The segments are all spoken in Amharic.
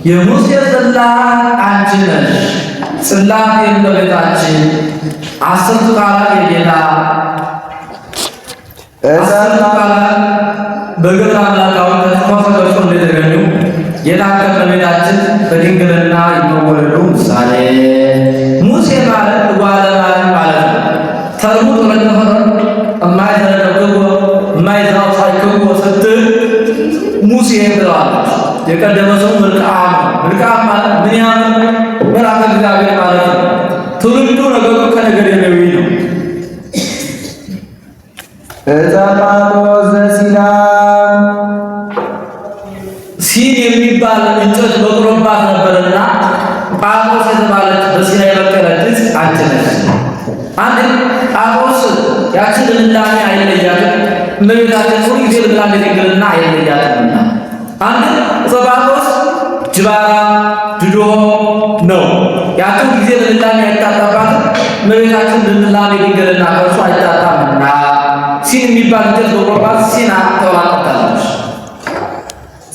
የሙሴ ጽላት አንቺ ነሽ። ጽላት የእመቤታችን አስርቱ ቃላት የጌታ አስርቱ ቃላት በግብረ አምላካዊ ተጽፈው ተገልጾ እንደተገኙ ጌታ ከእመቤታችን በድንግልና የመወለዱ ምሳሌ። ሙሴ ማለት እጓለ ማርያም ማለት ነው። ተርቡ ተለተፈረ እማይዘረገው እማይዛው ሳይከው ስትል ሙሴ ብለዋለች። የቀደመ ሰው መልክዓም ነው። መልክዓም ማለት ምን ያህል መልአከ እግዚአብሔር ማለት ነው። ትውልዱ ነገሩ ከነገደ ሌዊ ነው። እፀማኖስ ዘሲና ሲን የሚባል እንጨት በቅሎባት ነበርና ጳጦስ የተባለች በሲና የበቀለች አንቺ ነሽ። አንድ ጳጦስ ያችን ልምላሜ አይለያትም። እመቤታችን ሁሉ ጊዜ ልምላሜ ድንግልና አይለያትምና አንድ ጳጦስ ጅባራ ድዶ ነው። ያችን ጊዜ ልምላሜ አይታጣባትም። እመቤታችን ልምላሜ ድንግልና ከእርሱ አይታጣምና ሲን የሚባል እንጨት በቅሎባት ሲና ተብላ ጠርታለች።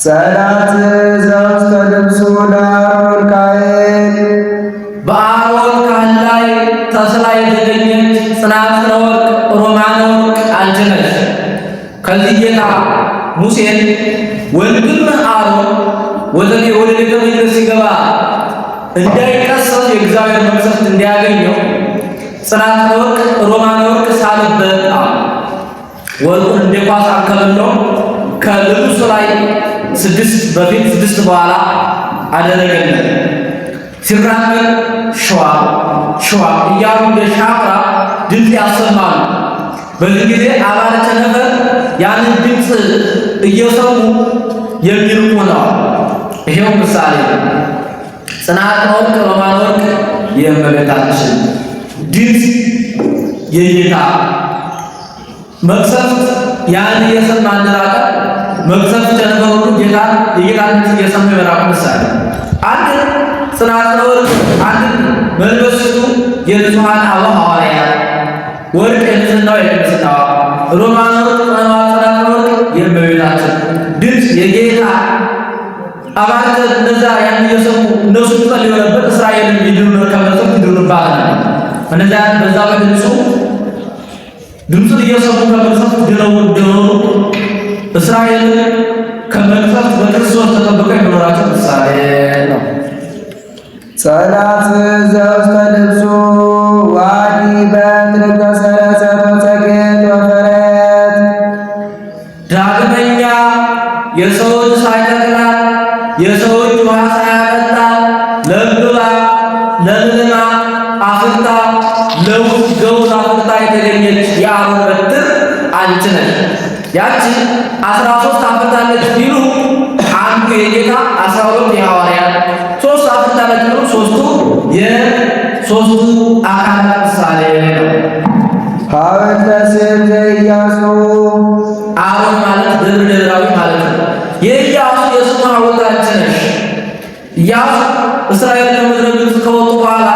ጸናት ዘውስተ ልብሱ ለአሮን ካህን በአሮን ካህን ላይ ተስላ የተገኘች ጽናጽነ ወርቅ ሮማነ ወርቅ አንቺ ነሽ። ከዚህ ጌታ ሙሴን ወንድም አሮን ወደ ቤተ መቅደስ ሲገባ እንዳይቀሰፍ የእግዚአብሔር መቅሰፍት እንዲያገኘው ጽናጽነ ወርቅ ሮማነ ወርቅ ሳልበት ወርቁን እንደ ኳስ አንከብለው ከልብሱ ላይ 6 በፊት 6 በኋላ አደረገለት። ሲራመድ ሸዋ ሸዋ እያሉ እንደ ሻፍራ ድምፅ ያሰማሉ። በዚህ ጊዜ አባለተ ነበር ያንን ድምፅ እየሰሙ የሚርቁ ነው። ይሄው ምሳሌ ጽናጽነ ወርቅ ሮማነ ወርቅ የእመቤታችን ድምፅ የጌታ መቅሰፍት ያን የሰማ አንራቀ መቅሰፍት ጀነበሩ ጌታ የጌታን እየሰሙ የመራቁ ምሳሌ አንድ ጽናጽነ ወርቅ አንድ መልበስቱ የንጹሐን አበው ሐዋርያት ወርቅ የንጽሕናው የቅድስናዋ ሮማነ ወርቅ ጽናጽነ ወርቅ የእመቤታችን ድምፅ የጌታ አባተ እነዛ ያን እየሰሙ እነሱ ጸልዩ ነበር። እስራኤልን ይድኑ ከመቅሰፍት ይድኑባት ነበር። እነዛ በዛ ድምፁን እየሰሙ ከመቅሰፍት ድነው እስራኤል ከመቅሰፍት በክርስቶስ ተጠብቀው የመኖራቸው ምሳሌ ነው። ጸናት ዘውስተ ልብሱ ዋዲ በትር ከሰረሰረ ጸጌት ወፈረት ዳግመኛ የሰዎች ሳይተክላት የሰዎች ውሃ ሳያጠጣ ለብባ ለምልማ አፍርታ ለውስጥ ገውዝ አፍርታ የተገኘች የአሮን በትር አንቺ ነሽ። ያቺ 13 አፍርታለች ቢሉ አንዱ የጌታ 12 የሐዋርያት 3 አፍርታለች ቢሉ 3ቱ የሶስቱ አካላት ምሳሌ ነው። ሐወልተ ስም ዘኢያሱ አሮን ማለት ደብራዊ ማለት ነው። የኢያሱ የስሙ ሐውልት አንቺ ነሽ። ኢያሱ እስራኤል ከምድረ ግብፅ ከወጡ በኋላ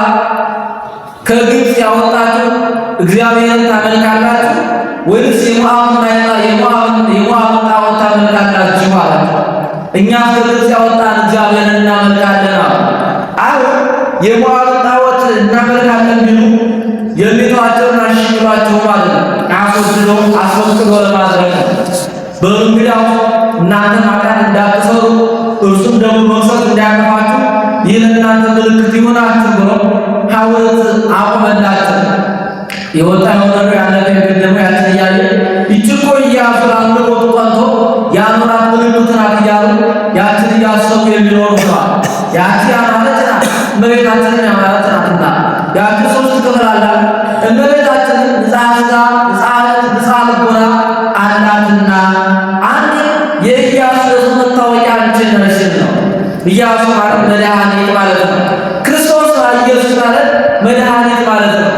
ከግብፅ ያወጣችሁ እግዚአብሔርን ታመልካላችሁ ወይስ የሞዓብን ጣዖት ታመልካላችሁ አላቸው። እኛ ከግብፅ ያወጣን እግዚአብሔርን እናመልካለን አሉ። አሁን የሞዓብን ጣዖት እናመልካለን ቢሉ የሚተዋቸውን አሽሏቸው ማለት ነው። አስወግዶ ለማድረግ ነው። በእንግዲያው እናንተ ኃጢአት እንዳትሰሩ እርሱም ደግሞ መቅሰፍት እንዳያጠፋችሁ ይህ ለእናንተ ምልክት ይሆናችሁ ብሎ ሐውልት አቆመላቸው። የወጣ የሆነ ያለፈ የቀደመ ያችን እያየ ይህች እኮ ኢያሱ ለአምልኮቱ ቀንቶ የአምላክ ምልክት ናት እያሉ ያችን እያሰቡ የሚኖሩ ነዋል። ያቺ ያማረች ናት፣ እመቤታችንም ያማረች ናትና ያቺ 3 ክፍል አላት። እመቤታችንም ንጽሐ ሥጋ ንጽሐ ልቦና አላትና አንድ የኢያሱ የስሙ መታወቂያ አንቺ ነሽ ነው። ኢያሱ ማለት መድኃኒት ማለት ነው። ክርስቶስ ኢየሱስ ማለት መድኃኒት ማለት ነው።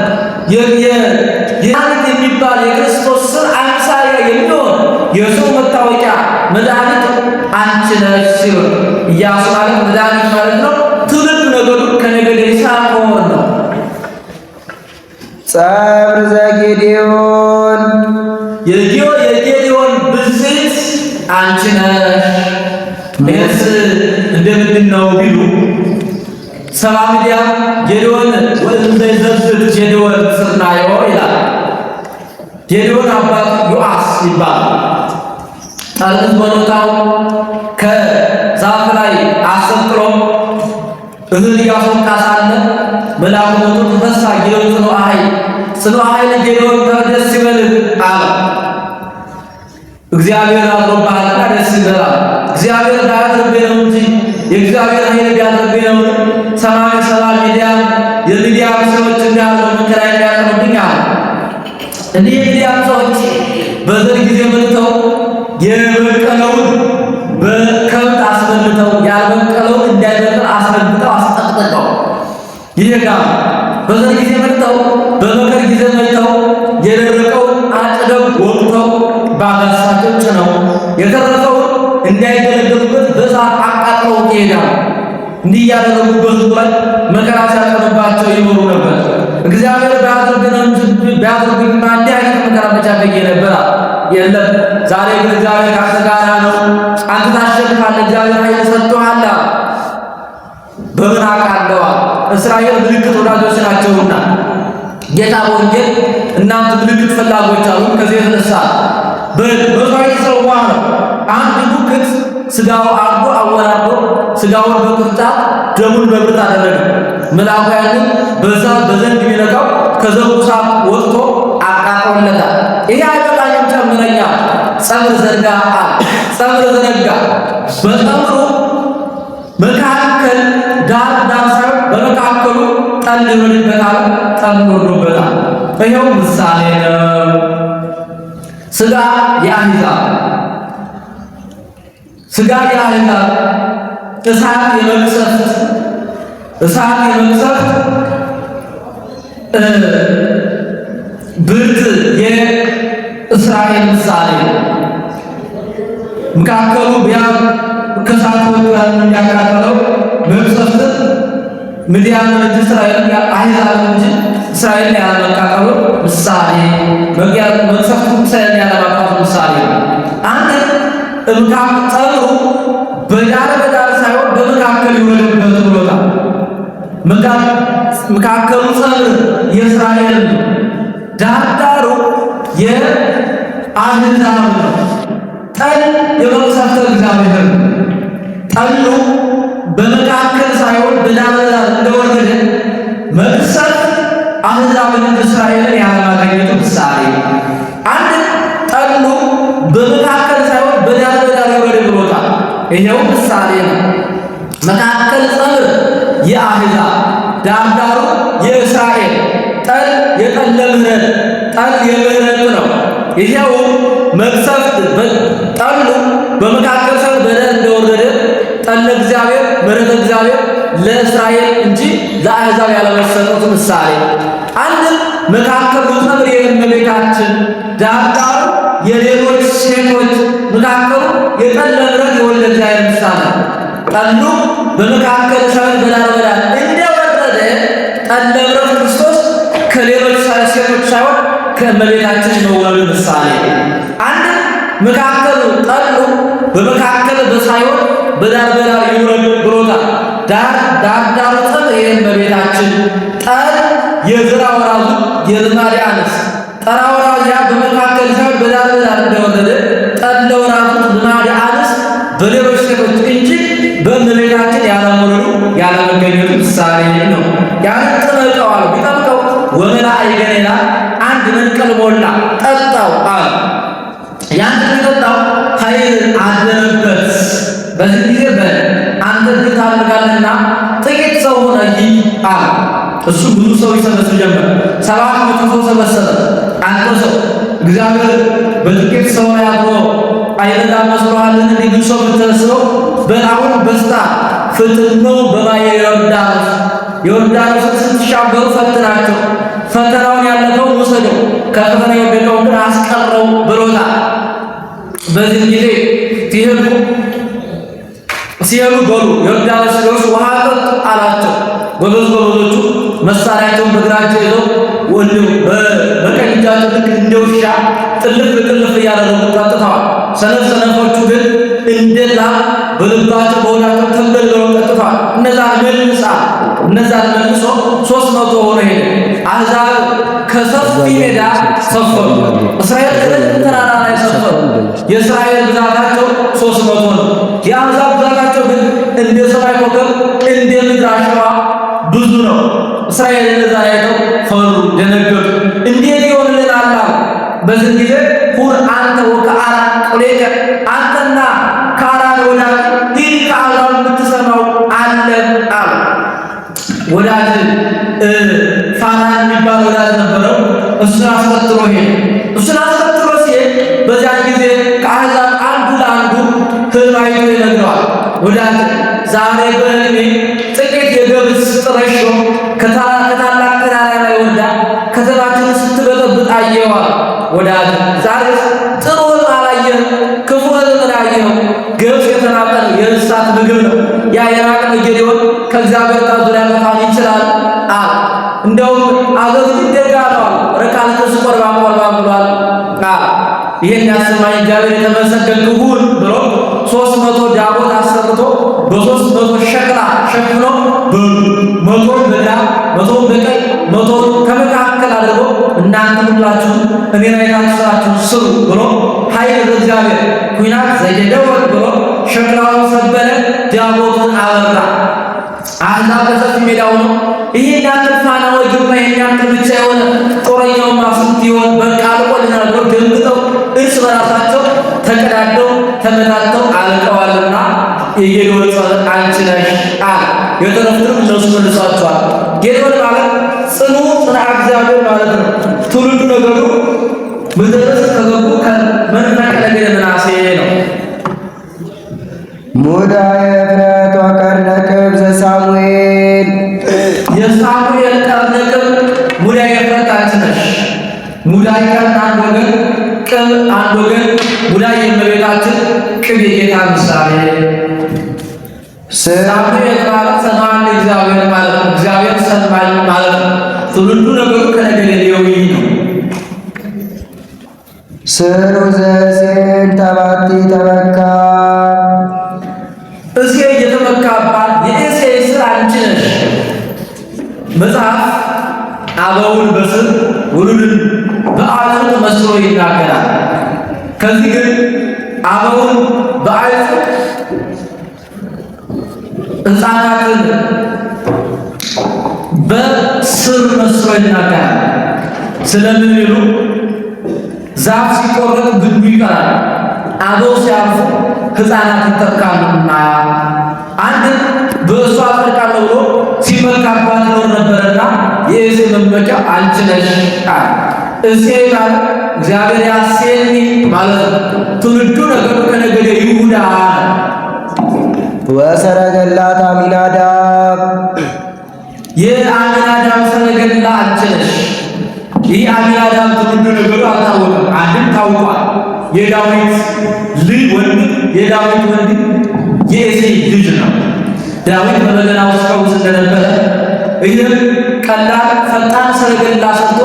የመድኃኒት የሚባል የክርስቶስ ስም አምሳያ የሚሆን የስሙ መታወቂያ መድኃኒት አንቺ ነሽ ሲሆን ኢያሱ ማለት መድኃኒት ማለት ነው። ትውልድ ነገዱ ከነገደ ይስሐቅ መሆን ነው። ጸብር ዘጌዴዎን የጌዴዎን ብዝት አንቺ ነሽ። ይህስ እንደምንድን ምንድነው ቢሉ ሰባ ሚዲያም ጌዴዎን ወእንዘ ይዘብት ጌዴዎን ስርናዮ ይላል። ጌዴዎን አባት ዮአስ ይባላል። ጠርሙስ በሎታው ከዛፍ ላይ አሰጥሮ እህል እያስወቃ ሳለ መልአኩ መጥቶ ተነሳ ጌዴዎን ጽኑዕ ኃይል ጌዴዎን ደስ ይበልህ አለ። እግዚአብሔር አድሮብሃልና ደስ ይበላል። እግዚአብሔር ባያድርብህ ነው እንጂ የእግዚአብሔር ኃይል ቢያድርብህ ነው ሰማይ ሰባ ሚዲያም የሚዲያም ሰዎች እንዳለው መከራ የሚያቀርቡብኝ አለ። እኒህ የሚዲያም ሰዎች በዘር ጊዜ መጥተው የበቀለውን በከብት አስበልተው ያልበቀለውን እንዳይበቅል አስረግጠው አስጠቅጥቀው ይሄዳሉ። በዘር ጊዜ መጥተው በመከር ጊዜ መጥተው የደረቀውን አጭደው ወቅተው ባጋሳቸው ጭነው የተረፈውን እንዳይገለገሉበት በእሳት አቃጥለው ይሄዳሉ። እንዲህ እያደረጉ በሕዝቡ ላይ መከራ ሲያቀርባቸው ይኖሩ ነበር። እግዚአብሔር ቢያደርግና እንዲህ አይነት መከራ በቻለኝ ነበር የለም። ዛሬ ግን እግዚአብሔር ካንተ ጋር ነው፣ አንተ ታሸንፋለህ፣ እግዚአብሔር ኃይል ሰጥቶሃል። በምን አውቃለሁ? እስራኤል ምልክት ወዳጆች ናቸውና ጌታ በወንጌል እናንተ ምልክት ፈላጎች አሉ። ከዚህ የተነሳ በመስዋዕት ሰዋ ነው አንድ ሙክት ስጋው አርዶ አወራርዶ ስጋውን በቅርጫት ደሙን በብርት አደረገ። መልአኩ ያንን በዘንግ ቢነካው ከዘንጉ ሳት ወጥቶ አቃጥሎለታል። ይሄ አይበቃኝም ጨምረኛ ጸምር ዘርጋ ጸምር ዘረጋ። በጸምሩ መካከል ዳር ሳይሆን በመካከሉ ጠል ይወድበታል፣ ጠል ወርዶበታል። ይኸው ምሳሌ ነው። ስጋ የአሕዛብ ስጋ የአሕዛብ እሳት የመቅሰፍት ብርት የእስራኤል ምሳሌ መካከሉ ቢያም ከሳት ወጥቷል የሚያቃጥለው መቅሰፍት ምድያም እንጂ እስራኤል አሕዛብ እንጂ እስራኤል ያለመቃጠሉ ምሳሌ መቅሰፍቱ እስራኤል ያለመቃጠሉ ምሳሌ አንድ እምካጠሩ በዳር ሳይሆን በመካከል ይወለድበት ብሎታል። መካከሉ ጸምር የእስራኤል ዳሩ የአሕዛብ ነው። ጠል የመቅሰፍተ እግዚአብሔር ጠሉ በመካከል ሳይሆን በዳር እንደወረደ መቅሰፍት አሕዛብን እስራኤልን ያለማግኘቱ ምሳሌ አንድ ጠሉ በመካከል ሳይሆን በዳር ይወረድ ብሎታል። ይሄው ምሳሌ ነው። መካከል ጸምር የአሕዛብ ዳሩ የእስራኤል ጠል የጠለ ምሕረት ጠል የምሕረት ነው። ይሄው መቅሰፍት ጠሉ በመካከል ሳይሆን በዳር እንደወረደ ጠለ እግዚአብሔር ምሕረት እግዚአብሔር ለእስራኤል እንጂ ለአሕዛብ ያለመሰጠቱ ምሳሌ አንድ መካከሉ ጸምር የእመቤታችን ዳሩ የሌሎች ሴቶች መካከሉ የጠለ ምሕረት የወልደ እግዚአብሔር ምሳሌ ጠሉ በመካከል ሳይሆን በዳር እንደወረደ ጠለ ምሕረት ክርስቶስ ከሌሎች ሴቶች ሳይሆን ከእመቤታችን መወለዱ ምሳሌ አንድ መካከሉ ጠሉ በመካከል ሳይሆን በዳር ይውረድ ብሎታል። ዳሩ ጸምር የእመቤታችን ጠል የዝራ ወራዙ የልማድ አንስ ጠራ ወራዙ ያ በመካከል ሳይሆን በዳር እንደወረደ ጠለ ወራዙ ልማድ አንስ በሌሎች ሴቶች እንጂ በእመቤታችን ያለመውለዱ ያለመገኘቱ ምሳሌ ነው። ያን ጥመቀዋል ቢጠምቀው ወመላእይ ገኔና አንድ መንቀል ሞላ ጠጣው አለ። ያን ጠጣው ኃይል አደረበት። በዚህ ጊዜ አንተ እንዴት ታደርጋለህና ጥቂት ሰው ሆነ አለ። እሱ ብዙ ሰው ይሰበስብ ጀመር። 700 ሰው ሰበሰበ። አንተ ሰው እግዚአብሔር በጥቂት ሰው ላይ አድሮ አይረዳም መስሎሃልን? እንዲህ ብዙ ሰው ብትሰበስበው በአሁን በስታ ፍጥነው በማየ ዮርዳኖስን ስትሻገሩ ፈትናቸው፣ ፈተናውን ያለፈው ውሰደው፣ ከፈተና የወደቀው ግን አስቀረው ብሎታል። በዚህ ጊዜ ሲሄዱ በሉ ዮርዳኖስ ሲደርሱ ውሃ ጠጡ አላቸው። ጎበዞቹ መሳሪያቸውን በግራቸው ይዘው ወንድም በቀኝ እጃቸው ልክ እንደ ውሻ ጥልፍ እያደረጉ ጠጥተዋል። ሰነፎቹ ግን እንደ ላም በልባቸው በሆዳቸው ተንበልብለው ጠጥተዋል። እነዛን መልሶ 300 ሆኖ ሄደ። አሕዛብ ከሰፊ ሜዳ ሰፈሩ፣ እስራኤል ከረጅም ተራራ ላይ ሰፈሩ። የእስራኤል ብዛታቸው 300 ነው። የአሕዛብ ብዛታቸው ግን እንደ ሰማይ ኮከብ እንደ ምድር አሸዋ ብዙ ነው። እስራኤል እነዛ አይተው ፈሩ፣ ደነገጡ። እንዴት ይሆንልናል አሉ። በዚህ ጊዜ ሁር አንተ ወከአራን ቆሌከ፣ አንተና ከአራን ወዳጅ ይህ ከአሕዛብ የምትሰማው አለ አሉ። ወዳጅ ፋራን የሚባል ወዳጅ ነበረው። እሱን አስከትሎ ሄደ። እሱን አስከትሎ ሲሄድ በዚያን ጊዜ ከአሕዛብ አንዱ ለአንዱ ሕልም አይቶ ይነግረዋል። ወዳጅ ዛሬ በሕልሜ ጥቂት የገብስ ጥረሾ ከታላቅ ተራራ ላይ ወርዳ ከተማችንን ስትበጠብጥ አየዋል። ወዳጅ ዛሬ ጥሩ ሕልም አላየህም፣ ክፉ ሕልም አየኸው። ገብስ የተናቀ ነው፣ የእንስሳት ምግብ ነው። ያ የናቀው ጌዴዎን ከእግዚአብሔር ቃል ዙሪያ መፋን ይችላል አለ። እንደውም አገሩ ይደጋለዋል ረካልተስ ቆርባን ብሏል አለ። ይህን ያሰማኝ እግዚአብሔር የተመሰገነ ይሁን ብሎ 300 ዳቦት አሰርቶ በ300 ሸክላ ሸፍኖ በ100 በግራ 100 በቀኝ 100 ከመካከል አድርጎ እናንተ ሁላችሁ እኔን አይታችሁ ስራችሁን ስሩ ብሎ ኃይል በእግዚአብሔር ኩናት ዘየደወል ብሎ ሸክላውን ሰበረ፣ ዳቦቱን አበራ። አሕዛብ በሰፊ ሜዳው ነው። ይሄን ያክል ፋና ወጅማ ይሄን ያክል ብቻ የሆነ ጦረኛው ማስት ይሆን በቃ አልቆልናል ብሎ ደንግጠው እርስ በራሳቸው ተቀዳደው ተመታተው አልቀዋልና የጌዴዎን ጸሎት አንቺ ነሽ አለ። የተረፉትም እነሱ መልሷቸዋል። ጌዴዎን ማለት ጽኑ ጽንዓ እግዚአብሔር ማለት ነው። ትውልዱ ነገሩ ምድረስ ከገቡ ከመንፈቀ ነገደ ምናሴ ነው። ሙዳየ ዕፍረት ወቀርነ ቅብ ዘሳሙኤል፣ የሳሙኤል ቀርነ ቅብ ሙዳየ ዕፍረት አንቺ ነሽ። ሙዳይ ቀርን አንድ ወገን፣ ቅብ አንድ ወገን። ሙዳይ የእመቤታችን፣ ቅብ የጌታ ምሳሌ። ሳሙኤል ማለት ሰማዕተ እግዚአብሔር ማለት ነው። እግዚአብሔር ሰማይ ማለት ነው። ትውልዱ ነገሩ ከነገደ ሌዊ ነው። ስሩ ዘእሴይ ተባቲ ተመካ፣ እሴይ የተመካባት የእሴይ ስር አንቺ ነሽ። መጽሐፍ አበውን በስር ውሉድን በአጽቅ መስሎ ይናገራል። ከዚህ ግን አበውን በአጽቅ ሕፃናትን በስር መስሎ ይናገራል። ስለምን ይሉ ዛፍ ሲቆረጥ ግንዱ ይቀራል፣ አበው ሲያርፉ ሕፃናት ይተካሉና አንድ በእሷ አጠቃለው ብሎ ሲመካባት ኖር ነበርና የእሴይ መመኪያ አንቺ ነሽ አለ። እሴይ ማለት እግዚአብሔር ያሴኒ ማለት ነው። ትውልዱ ነገሩ ከነገደ ይሁዳ ወሰረገላት አሚናዳብ፣ የአሚናዳብ ሰረገላ አንቺ ነሽ። ይህ አሚናዳብ ትውልዱ ነገሩ አልታወቀም። አንድም ታውቋል። የዳዊት ልጅ ወንድ የዳዊት ወንድ የእሴይ ልጅ ነው። ዳዊት በበገና ውስጥ ፈውስ እንደነበረ ይህም ቀላል ፈጣን ሰረገላ ሰጥቶ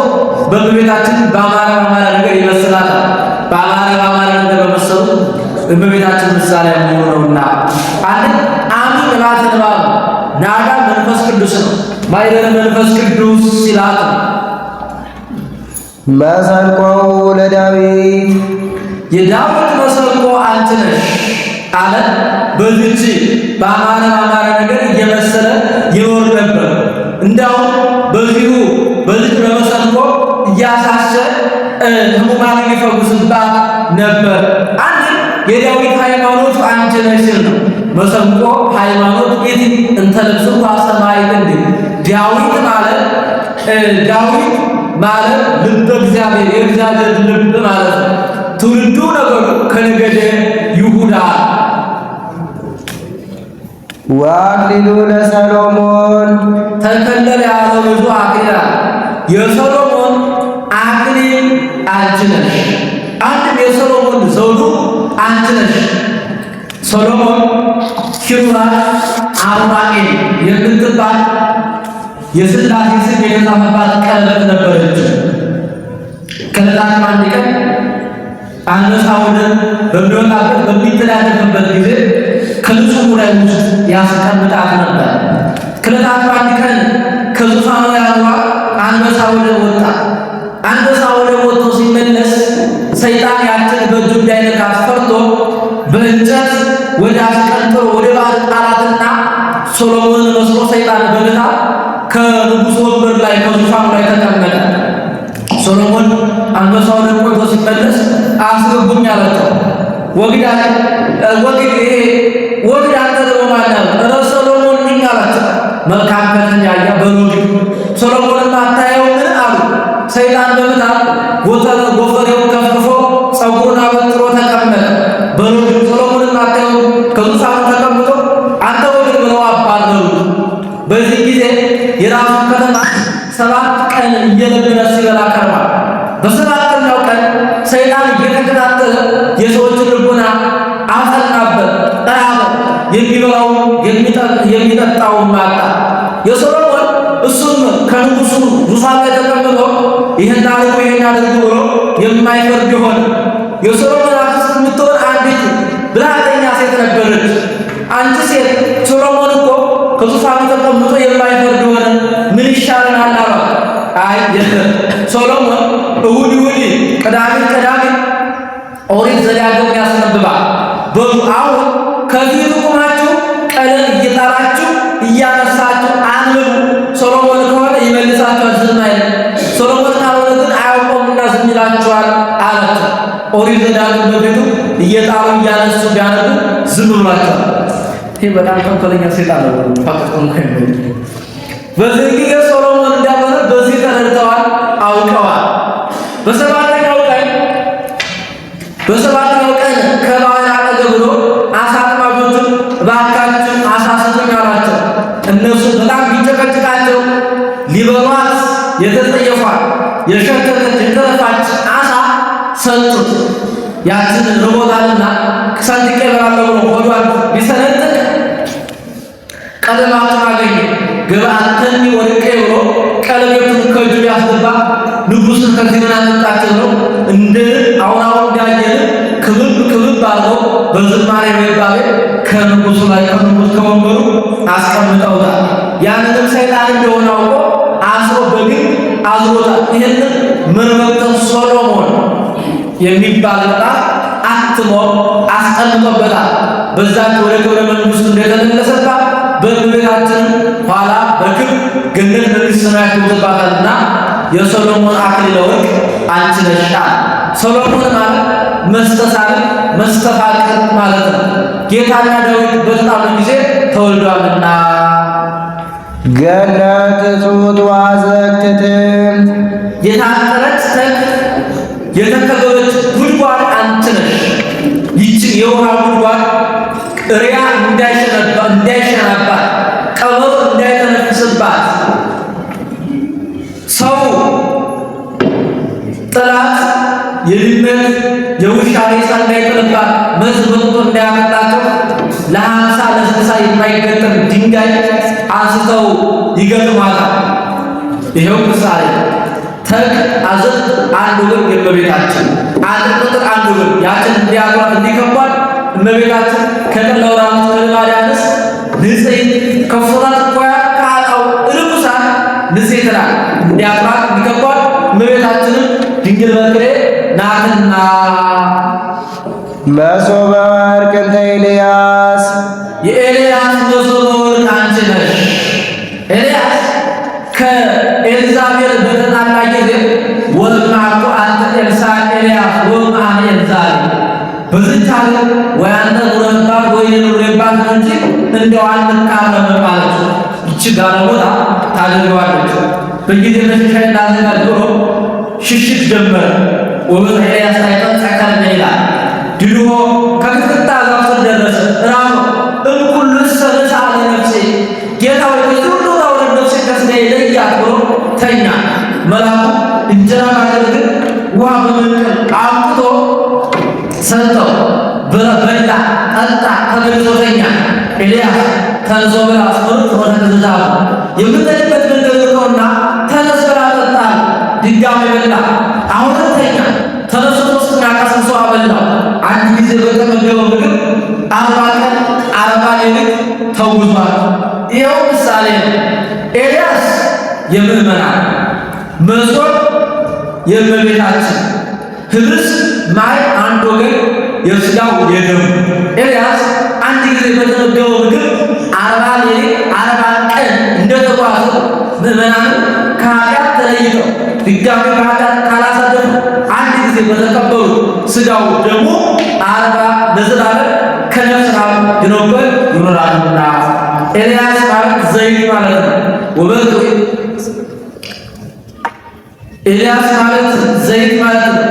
በእመቤታችን በአማረ ነገር ይመስላል። በአማረ ነገር በመሰሉ እመቤታችን ምሳሌ ነውና አንድ አሚ ምላት ነው። ናዳ መንፈስ ቅዱስ ነው። ማይደረ መንፈስ ቅዱስ ሲላት መሰንቆው ለዳዊት፣ የዳዊት መሰንቆ አንቺ ነሽ አለ። በዚህች በአማረ ነገር እየመሰለ ይኖር ነበር። እንዳውም በዚሁ በልጅ በመሰንቆ እያሳሸ ሕሙማን ይፈውስባት ነበር። አንድ የዳዊት ሃይማኖት አንቺ ነሽ ነው። መሰንቆ ሃይማኖት ኢቲ እንተ ልብስዋ ሰማዕት እንዴ ዳዊት ማለት ልበ እግዚአብሔር የእግዚአብሔር ልብ ማለት ነው። ትውልዱ ነገሩ ከነገደ ይሁዳ። ወአክሊሉ ለሰሎሞን፣ ተከለለ ያለው ብዙ አክሊል የሰሎሞን አክሊል አንቺ ነሽ። አንድም የሰሎሞን ዘውዱ አንቺ ነሽ። ሰሎሞን ኪሩራን አርባቄን የምትባል የሥላሴ ስም የተጻፈባት ቀለበት ነበረች። ከዕለታት አንድ ቀን አንበሳውን በሚወጣበት በሚተላለፍበት ጊዜ ከንጹሕ ሙዳይ ውስጥ ያስቀምጣት ነበር። ከዕለታት በአንድ ቀን ከዙፋኑ ያሏ አንበሳ ወጣ። አንበሳ ወጥቶ ሲመለስ ሰይጣን ያችን በእጁ እንዳይነካት ፈርቶ በእንጨት ወደ አስቀንጥሮ ወደ ባህር ጣላትና ሶሎሞንን መስሎ ሰይጣን በመታ ከንጉሥ ወንበር ላይ ከዙፋኑ ላይ ተቀመጠ። ሶሎሞን አንበሳውን ቆይቶ ሲመለስ አስገቡኝ አላቸው። ወግድ አንተ ደግሞ ማነው? ሶሎሞን ነኝ አላቸው። መልካም ከተኛ ያ በሮግ ሶሎሞንን አታየውን አሉ። ሰይጣን በመታት ጎፈሬውን ከፍፎ ጸጉሩን አበጥሮ ተቀመጠ። በሮግ ሶሎሞንን አታየውን ከዙፋኑ ተቀምጦ አንተ ወግድ ብለው አባረሩት። በዚህ ጊዜ የራሱን ከተማ 7 ቀን እየለመነ ሲበላ ከርሟል። በሰባተኛው ቀን ሰይጣን እየተከታተለ የሰዎችን ልቦና አጠናበት፣ ጠራበ። የሚበላው የሚጠጣውን ማጣ። የሶሎሞን እሱም ከንጉሱ ዙፋን ላይ ተቀምጦ ይህን አድርጉ ብሎ የማይፈርድ ሆነ። የሶሎሞን አክስት የምትሆን አንዲት ብልሃተኛ ሴት ነበረች። አንቺ ሴት ሶሎሞን እኮ ከዙፋኑ ተቀምጦ የማይፈርድ ሆነ፣ ምን ይሻለናል አሏት። አይ ሶሎሞን እሁድ ቅዳሜ ኦሪት ዘዳግም ያስነብባል። አሁን ከፊቱ ቁማችሁ ቀለም እየጣላችሁ እያነሳችሁ አንብቡ። ሶሎሞን ከሆነ ይመልሳችኋል፣ ዝም አይልም። ሶሎሞን ካልሆነ ግን አያውቀውምና ዝም ይላችኋል አላት። ኦሪት ዘዳግም በፊቱ እየጣሉ እያነሱ ቢያነቡ ዝም ብሏቸዋል። ይህ በጣም ተንኮለኛ ሴጣን ነው። ፈቀጥኩም ከይመ በዚህ ጊዜ ሶሎሞን እንዳበረ በዚህ ተረድተዋል፣ አውቀዋል። በሰባተኛው ቀን ከባህር አጠገብ ብሎ አሳ አጥማጆቹን እባካችሁ አሳ ስጡኝ አላቸው። እነሱ በጣም ቢጨቀጭቃቸው ሊበሏት የተጸየፏት የሸተተች የተረፋች አሳ ሰጡት። ያችን ርቦታልና ሰንጥቄ እበላለሁ ብሎ ሆዷን ቢሰነጥቅ ቀለባቱን አገኘ። ግብአተኒ ወድቄ ብሎ ቀለቤቱን ከእጁ ያስገባ ንጉሥን ከዚህ ምን አመጣችሁ ብሎ እንደ አውራውን ዳየን ክብብ አድርገው በዝማሬ በይባቤ ከንጉሱ ላይ ከወንበሩ አስቀምጠውታል። ያንንም ሰይጣን እንደሆነ አውቆ አስሮ በግን አዝሮታል። ይህንን መርበብተ ሶሎሞን የሚባል መጽሐፍ አትሞ አስቀምጦበታል። በዛች ወደ ክብረ መንግሥቱ እንደተመለሰባት በእመቤታችን ኋላ በክብር ገነት መንግሥተ ሰማያት ትባላልና የሶሎሞን አክሊለ ወርቅ አንቺ ነሽ። ሶሎሞን ማለት መስተፋቅር ማለት ነው። ጌታና ዳዊት በተጣሉ ጊዜ ተወልዷልና። ገነት እጹት ወአዘቅትም የታጠረች የተከበበች ጉድጓድ አንቺ ነሽ። ይህችን የውሃ ጉድጓድ እሪያ እንዳይሸናባት ቀበሮ እንዳይተነፍስባት ሰው ጠላት የድመት የውሻ ሬሳ እንዳይጥልባት መዝበቶ እንዳያመጣቸው ለ50 ለ60 የማይገጠም ድንጋይ አንስተው ይገጥሟታል። ይኸው ምሳሌ ተግ አዘት አንድ ወገን የእመቤታችን አንድ ቁጥር አንድ ወገን ያችን እንዲያጓት እንዲከቧት እመቤታችን ከጠለውራቱ ከልማዳንስ ንጽሕት ከፉራት ቆያ ከአጣው ርኩሳን ንጽሕት ናት። እንዲያጓት እንዲከቧት እመቤታችንም ድንግል በክሬ ናትና። መሶበ ወርቅ እንተ ኤልያስ የኤልያስ መሶበ ወርቅ አንቺ ነሽ። ኤልያስ ከኤልዛቤል በተጣላ ጊዜ ወልማኩ አንተ ኤልሳዕ ኤልያስ ወማን ኤልዛቤል በዚች ዓለም ወይ አንተ ኑረባት ወይ ኑረባት ነው እንጂ እንደው አንቃረም ማለት ነው። ይቺ ጋለሞታ ታደርገዋለች። በጊዜ መሸሻ እንዳዘጋጅ ሆኖ ሽሽት ጀመረ። ወበ ኤልያስ ታይተን ጸከረ ይላል። ድልዎ ከክትክታ ዛፍ ስር ደረሰ። ራሞ እምኩሉ ሰበሳ ለነፍሴ ጌታ ወይ ሁሉ ታወረ ነፍሴ ከስጋዬ ለያት ብሎ ተኛ። መልአኩ እንጀራ ማድረግ ውሃ በመንቀል አምጥቶ ሰጠው። በላ ጠጣ፣ ተመልሶ ተኛ። ኤልያስ ተነሶ ብላ አስመሩት ሆነ ትእዛዙ የምትሄድበት መንገድ ነውና ተነስ ብላ ጠጣ። ድጋሜ በላ፣ አሁንም ተኛ። ተነሶ ሶስተኛ ቀስቅሶ አበላው። አንድ ጊዜ በተመገበው ምግብ 40 ቀን 40 ሌሊት ተጉዟል። ይኸው ምሳሌ ኤልያስ የምዕመናን መሶብ የእመቤታችን ህብስት ማይ አንድ ወገን የሥጋው የደሙ ኤልያስ አንድ ጊዜ በተመገበው ምግብ 40 ሌሊት 40 ቀን እንደተጓዘ ምዕመናን ከኃጢአት ተለይተው ድጋሚ በኃጢአት ካላሳደፉ አንድ ጊዜ በተቀበሉ ሥጋው ደግሞ 40 ለዘላለም ከነፍስ ድነውበት ይኖራሉና ኤልያስ ማለት ዘይት ማለት ነው። ወበቱ ኤልያስ ማለት ዘይት ማለት ነው።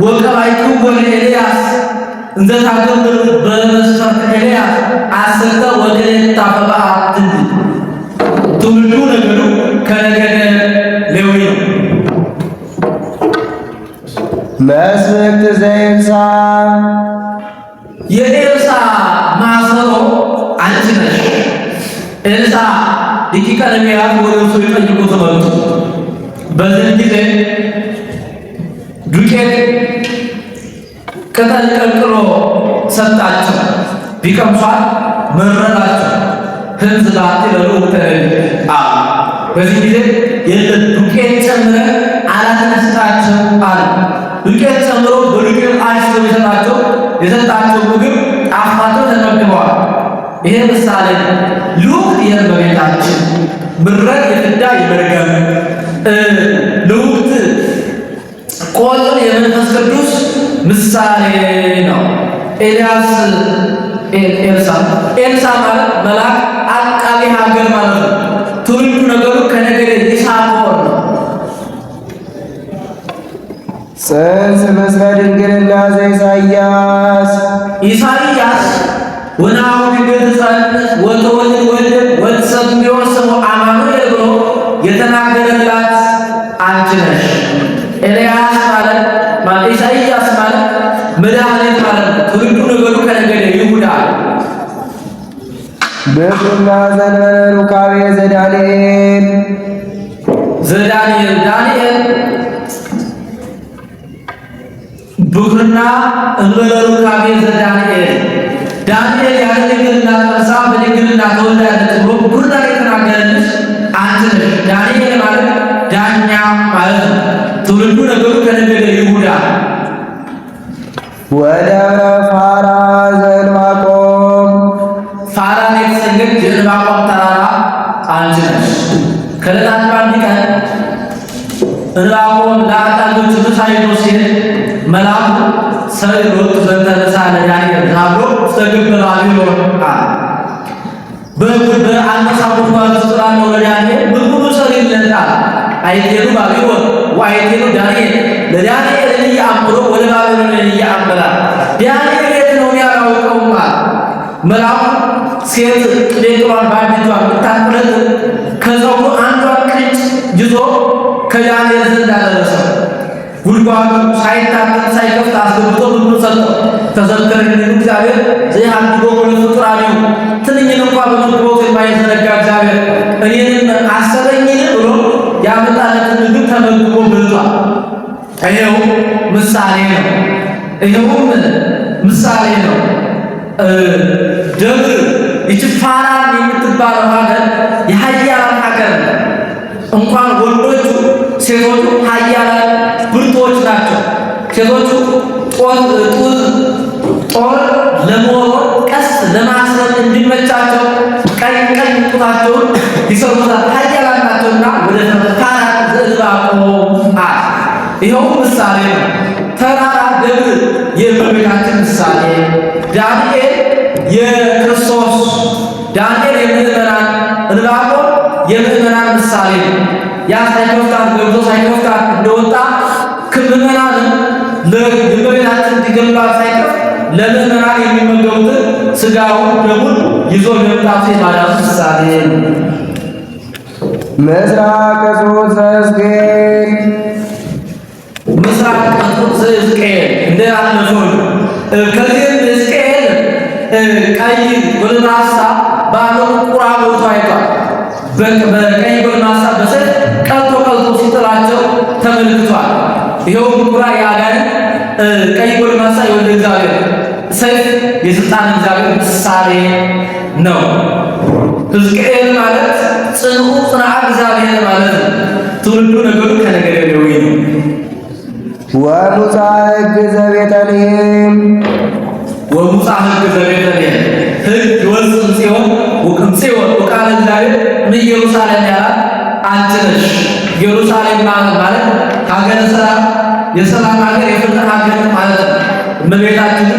ወቀባይቱ ወደ ኤልያስ እንዘ ታገብር በመስፈርተ ኤልያስ አሰተ ወገኔታ በበዓት ትውልዱ ነገዱ ከነገደ ሌዊ ነው። መስፍክት ዘኤልሳ የኤልሳ ማሰሮ አንቺ ነሽ። ኤልሳ ደቂቀ ነቢያት ወደ እርሱ ሊጠይቁት መጡ። በዚህ ጊዜ ዱቄት ቅጠል ቀቅሎ ሰጣቸው። ቢቀምሷት መረራቸው። ህንዝ ባት ለሉ ተለይ በዚህ ጊዜ የለም ዱቄት ጨምረ አላተነስታቸው አለ። ዱቄት ጨምሮ በዱቄት አሽቶ የሰጣቸው ምግብ ጣፋቸው ተመግበዋል። ይሄ ምሳሌ ልዑክ የእመቤታችን ምረት የፍዳ የመርገም ልዑክት ቆጽል የመንፈስ ቅዱስ ምሳሌ ነው። ኤልሳ ማለት መልአክ አቃቤ ሀገር ማለት ነው። ትውልዱ ነገሩ ከነገደ ይሳኮር ነው። ጽንስ ምስለ ድንግልና ዘኢሳይያስ ኢሳይያስ ወናሁ ድንግል ትጸንስ ወትወልድ ወልደ ወትሰምዮ ስሙ አማኑኤል ብሎ የተናገረላት አንቺ ነሽ። ኤልያስ ማለት ኢሳይያስ ማለት መድኃኒት ማለት ነው። ትውልዱ ነገሩ ከነገደ ይሁዳ ብኩርና ዘንበለ ሩካቤ ዘዳንኤል ዳንኤል ብኩርና እንበለ ሩካቤ ዘዳንኤል ዳንኤል ያለ ድንግልና ጸንሳ በድንግልና ተወልዳለች ብሎ ብኩርና የተናገረልሽ አንቺ ነሽ። ዳንኤል ማለት ዳኛ ማለት ነው። ትውልዱ ነገሩ ከነገደ ይሁዳ ወደብረ ፋራ ዘዕንባቆም ፋራን የተሰኘች የዕንባቆም ተራራ አንቺ ነሽ። ከዕለታት በአንድ ቀን ዕንባቆም ለአጣጆች ምሳ ይዞ ሲሄድ መልአኩ ሰሎት ዘንተ ምሳ ለዳንኤል ተብሎ ተገብረ ባቢሎን አለ። በአንበሳ ጉድጓድ ውስጥ ላለው ለዳንኤል ምግቡ ሰሪለታል። አይቴኑ ባቢሎን ወአይቴኑ ዳንኤል ለዳንኤል እያአምሮ ወደ ባቢሎን እያአምራል። ዳንኤል የት ነው ያላውቀውም አለ። መልአኩ ሴት ቅሌቷን በአንዲቷ የምታጥረት ከፀጉሩ አንዷን ቅንጭ ይዞ ከዳንኤል ዘንድ አደረሰው። ጉድጓዱ ሳይታጠቅ ሳይከፍት አስገብቶ ምግቡን ሰጠው። ተዘከረኝ እግዚአብሔር ዘይሃድጎ ለፍጡራኒው ትንኝን እንኳ በመግቦት የማይዘነጋ እግዚአብሔር እኔንም አሰበኝን ብሎ ያመጣለትን ምግብ ተመግቦ በልቷል። ይኸው ምሳሌ ነው። ይኸውም ምሳሌ ነው። ደብር ይህች ፋራን የምትባለው ሀገር የሀያላን ሀገር እንኳን ወንዶቹ ሴቶቹ ሀያላን ብርቶች ናቸው። ሴቶቹ ጦር ለመወርወር ቀስ ለማስረት እንዲመቻቸው ቀኝ ጡታቸውን ይሰሩታል። ሀያላን ናቸውና ወደ ፋራ ዘዕንባቆም አለ። ይኸው ምሳሌ ነው። ተራራ ደብር የእመቤታችን ምሳሌ፣ ዳንኤል የክርስቶስ ዳንኤል የምዕመናን ዕንባቆም የምዕመናን ምሳሌ ነው። ያ ሳይከፍታት ገብቶ ሳይከፍታት እንደወጣ ከምዕመናንም ለእመቤታችን እንዲገባት ሳይከፍት ለምዕመናን የሚመገቡትን ሥጋውን ደሙን ይዞ የመምጣቱ የማዳኑ ምሳሌ ነው። ምስራቅ ጾት ዘሕዝቅኤል ምስራቅ ጾት ዘሕዝቅኤል እንዳለፈው ከዚህም ሕዝቅኤል ቀይ ጎልማሳ ባለው ቁራ ሞቶ አይቷል። በቀይ ጎልማሳ በሰይፍ ቀልጦ ሲጥላቸው ተመልክቷል። ይኸው ቁራ የአጋንንት ቀይ ጎልማሳ የወልደ እግዚአብሔር ሰይፍ የሥልጣን እግዚአብሔር ምሳሌ ነው። ሕዝቅኤል ማለት ጽንዑ ጽንዓ እግዚአብሔር ማለት ነው። ትውልዱ ነገሩ ከነገደ ሌዊ ነው። ወሙፃ ሕግ ዘቤተልሔም ወሙፃ ሕግ ዘቤተልሔም ሕግ ወፅም ጽዮን ውቅም ጽዮን ወቃለ እግዚአብሔር ኢየሩሳሌም ያላት አንቺ ነሽ። ኢየሩሳሌም ማለት ሀገረ ሰላም፣ የሰላም ሀገር፣ የፍቅር ሀገር ማለት ነው። እመቤታችን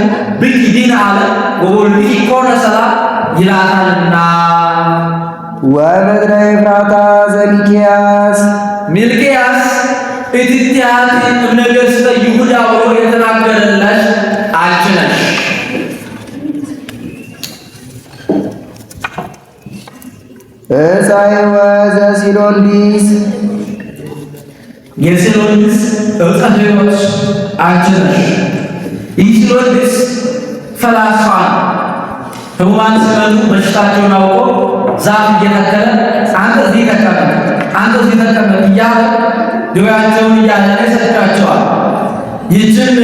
ብኪ ዲነ አለ ወወልድኪ ኮነ ሰላም ይላታልና። ወምድረ ኤፍራታ ዘሚክያስ ሚልክያስ ኢትትያት እምነገሥተ ይሁዳ ብሎ የተናገረለሽ አንቺ ነሽ። ዕፀይወ ዘሲሎንዲስ የሲሎንዲስ ዕፀ ሕይወት አንቺ ነሽ። ይህ ሲሎንዲስ ፈላስፋ ሕሙማን ሲመጡ በሽታቸውን አውቆ ዛፍ እየተከለ አንተ እዚህ ተቀመጥ፣ አንተ እዚህ ተቀመጥ እያለ ደዌያቸውን እያዳነ ይሰጣቸዋል። ይህችን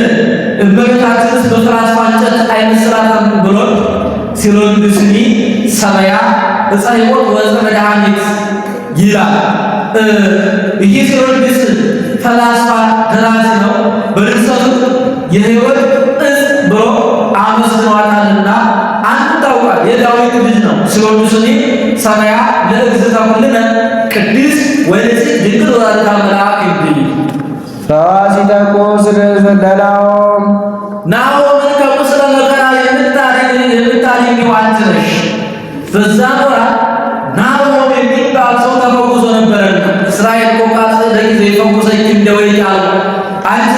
እመቤታችንስ በፈላስፋ እንጨት አይመስላትም ብሎ ሲሎንዲስኒ ሰበያ ዕፀ ሕይወት ወዕፀ መድኃኒት ይላል። ይህ ሲሎንዲስ ፈላስፋ ደራሲ ነው። በድርሰቱ የሕይወት ዕፅ ብሎ አመስግኗታልና አንዱ ታውቋል። የዳዊት ልጅ ነው። ሲሎንዲስኒ ሰበያ ለእግዝእተ ኩልነ ቅድስት ወንጽሕት ድንግል ወላዲተ አምላክ ይብኝ ፈዋሲተ ቁስል ለናሆም ናሆምን ከቁስለ መከራ የምታድኚው አንቺ ነሽ። በዛ ወራት ናሆም የሚባል ሰው ተፈውሶ ነበረና እስራኤል ቆቃስ ለጊዜ ፈውሰኝ እንደው ይላል። አንቺ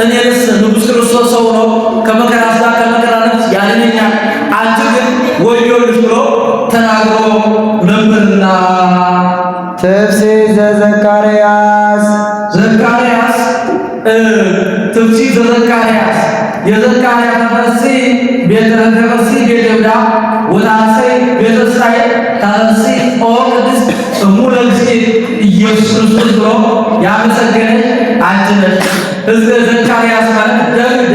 እኔስ ንጉሥ ክርስቶስ ሰው ነው ከመከራ ሥጋ ከመከራ ነፍስ ያድነኛል፣ አንቺ ግን ወዮልሽ ብሎ ተናግሮ ነበርና። ትፍሥሕት ዘዘካርያስ ዘካርያስ ትፍሥሕት ዘዘካርያስ የዘካርያስ ተፈሥሒ ቤተ ይሁዳ ወታሰይ ቤተ እስራኤል ታሰይ ኦ ቅድስት እሙ ለእግዚእ ኢየሱስ ክርስቶስ ብሎ ያመሰገነች አንቺ ነሽ። ሕዝበ ዘካርያስ ማለት ደብራዊ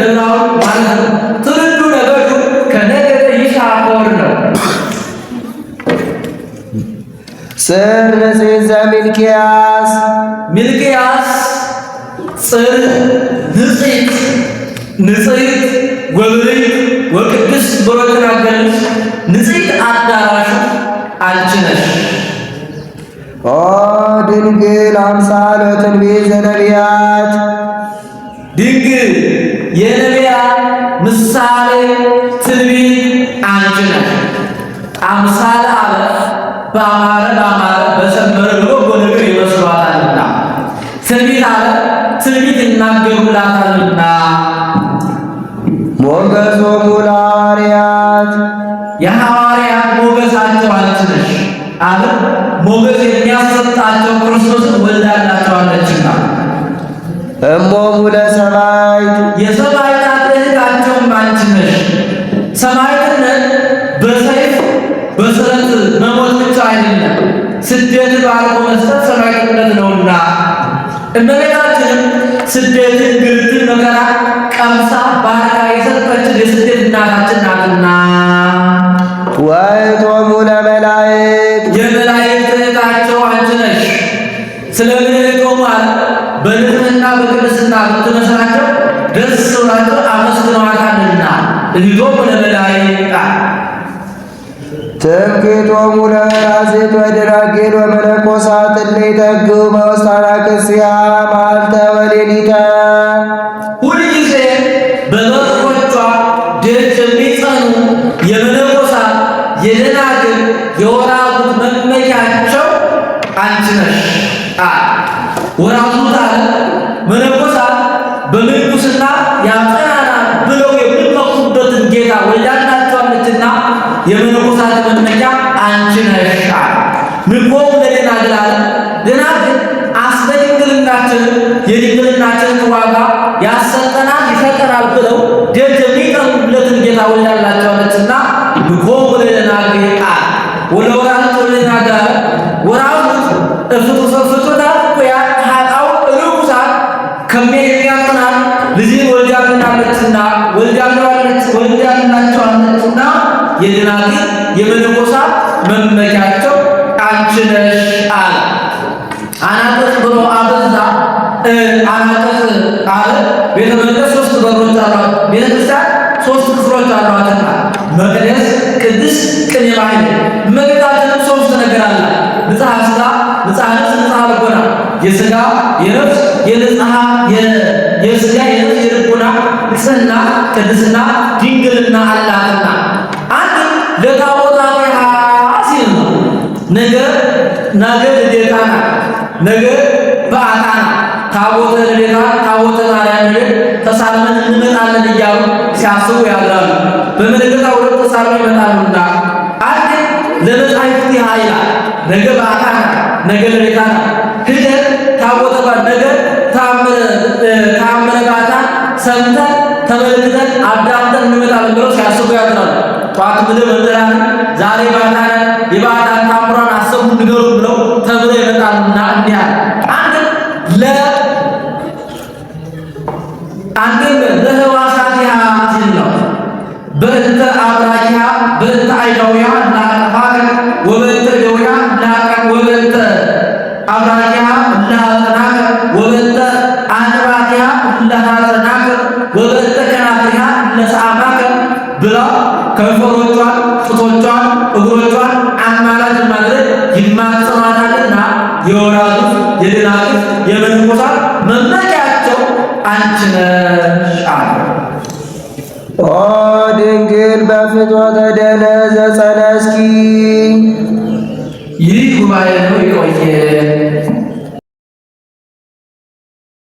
ማለት ነው። ትውልዱ ነገዱ ከነገደ ይሳኮር ነው። ጽር ንጽሕት ዘሚልክያስ ሚልክያስ ጽር ንጽሕት ንጽሕት ወብርሕት ወቅድስት ብሎ ተናገረች። ንጽሕት አዳራሹ አንቺ ነሽ። ኦ ድንግል አምሳለ ትንቢት ዘነቢያት ድንግል የነቢያት ምሳሌ ትንቢት አንቺ ነሽ። አምሳለ አለ በአማረ በሰመረ በጎ ነገር ይመስሏታልና፣ ትንቢት አለ ትንቢት ይናገሩላታልና። ሞገሶሙ ለሐዋርያት የሐዋርያት ሞገሳቸው አንቺ ነሽ አለ። ሞገስ የሚያሰጣቸው ክርስቶስን ወልዳላቸዋለችና። እሞሙ ለሰማዕት የሰማዕታት እህታቸውም አንቺ ነሽ። ሰማዕትነት በሰይፍ በስለት መሞት ብቻ አይደለም፣ ስደት ባርኮ መስጠት ሰማዕትነት ነውና እመቤታችንም ስደትን፣ ግርድን፣ መከራ ቀምሳ ባርካ የሰጠችን የስደት እናታችን ናትና። ወእቶሙ ለመላእክት የመላእክት እህታቸው አንቺ ነሽ። ስለምን እህቶሙ አለ? በንጽሕና በቅድስና ብትመስላቸው ደስ ብሏቸው አመስግነዋታልና። እህቶሙ ለመላእክት ትምክህቶሙ ለመናዝርት ወደናግል ወመነኮሳት እለ ይተግሁ በውስተ አናቅጽያ መዓልተ ወሌሊተ ሁልጊዜ በበሮቿ ደጅ የሚጸኑ የመነኮሳት የደናግል የወራዙት መመኪያቸው አንቺ ነሽ። ወራዙት አለ መነኮሳት በምንኩስና ያጸናና ብለው የሚመኩበትን ጌታ ወልዳላቸዋለችና የመነኮሳት መመኪያ አንቺ ነሽ። ንቆሙ ለደናግል አለ። ደናግል አስበድንግልናችን የድንግልናችንን ዋጋ ያሰጠናል ይሰጠናል ብለው ደጅ የሚጠኑለትን ጌታ ወልዳላቸዋለችና ንቆሙ ለደናግል አለ። ወለወራዙት ወለደናግል ወራዙት ፍቱታት ቆያ ሀጣው ርኩሳት ከሚያጥናት ልጅን ወልዳልናለችና ወልዳላቸዋለችና የደናግል የመነኮሳት መመኪያቸው አንቺ ነሽ አለ። አናጥስ ብሎ አበዛ። አናጥስ አለ። ቤተ መቅደስ 3 በሮች አሏት። ቤተ ክርስቲያን 3 ክፍሎች አሏትና መቅደስ፣ ቅድስት፣ ቅኔ ማህሌት። እመቤታችንም 3 ነገር አላት። ንጽሐ ሥጋ፣ ንጽሐ ነፍስ፣ ንጽሐ ልቦና። የሥጋ የነፍስ የንጽሐ የሥጋ የነፍስ የልቦና ንጽሕና፣ ቅድስና፣ ድንግልና አላትና አንድ ለታቦታቲሃ ሲል ነው። ነገ ልደታ ናት። ነገ በዓታ ናት። ታቦተ ልደታ ታቦተ ማርያም ልደት ተሳልመን እንመጣለን እያሉ ሲያስቡ ያድራሉ። በመነገታው ዕለት ተሳልመው ይመጣሉና አንድ ለመጻሕፍቲሃ ይላል። ነገ በዓታ ናት። ነገ ልደታ ናት። ሂደን ታቦተ ነገ ተአምረ በዓታ ሰምተን ተመልክተን አዳምጠን እንመጣለን ብለው ሲያስቡ ያድራሉ። ጠዋት ብለ መምህራን ዛሬ በዓታ ናት፣ የበዓታን ታምሯን አሰቡ ንገሩ ብለው ተብለው ይመጣሉና እንዲህ አለ። አንድም ለሕዋሳቲሃ ሲል ነው። በእንተ አብራኪሃ በእንተ አይዳውያ ላጠፋከ ወበእንተ ደውያ ላቀን ወበእንተ አብራኪሃ ላጠናከ ወበእንተ አንባቲሃ ለሐዘናከ ወበእንተ ከናፍሪሃ ለሰአማከ ብለው ከንፈሮቿን፣ ጡቶቿን፣ እግሮቿን አማላጅ ማድረግ ይማጸኗታልና የወራቱ የደናግል የመነኮሳት መመኪያቸው አንቺ ነሽ አለ። ኦ ድንግል በፍትወተ ደነ ዘጸነ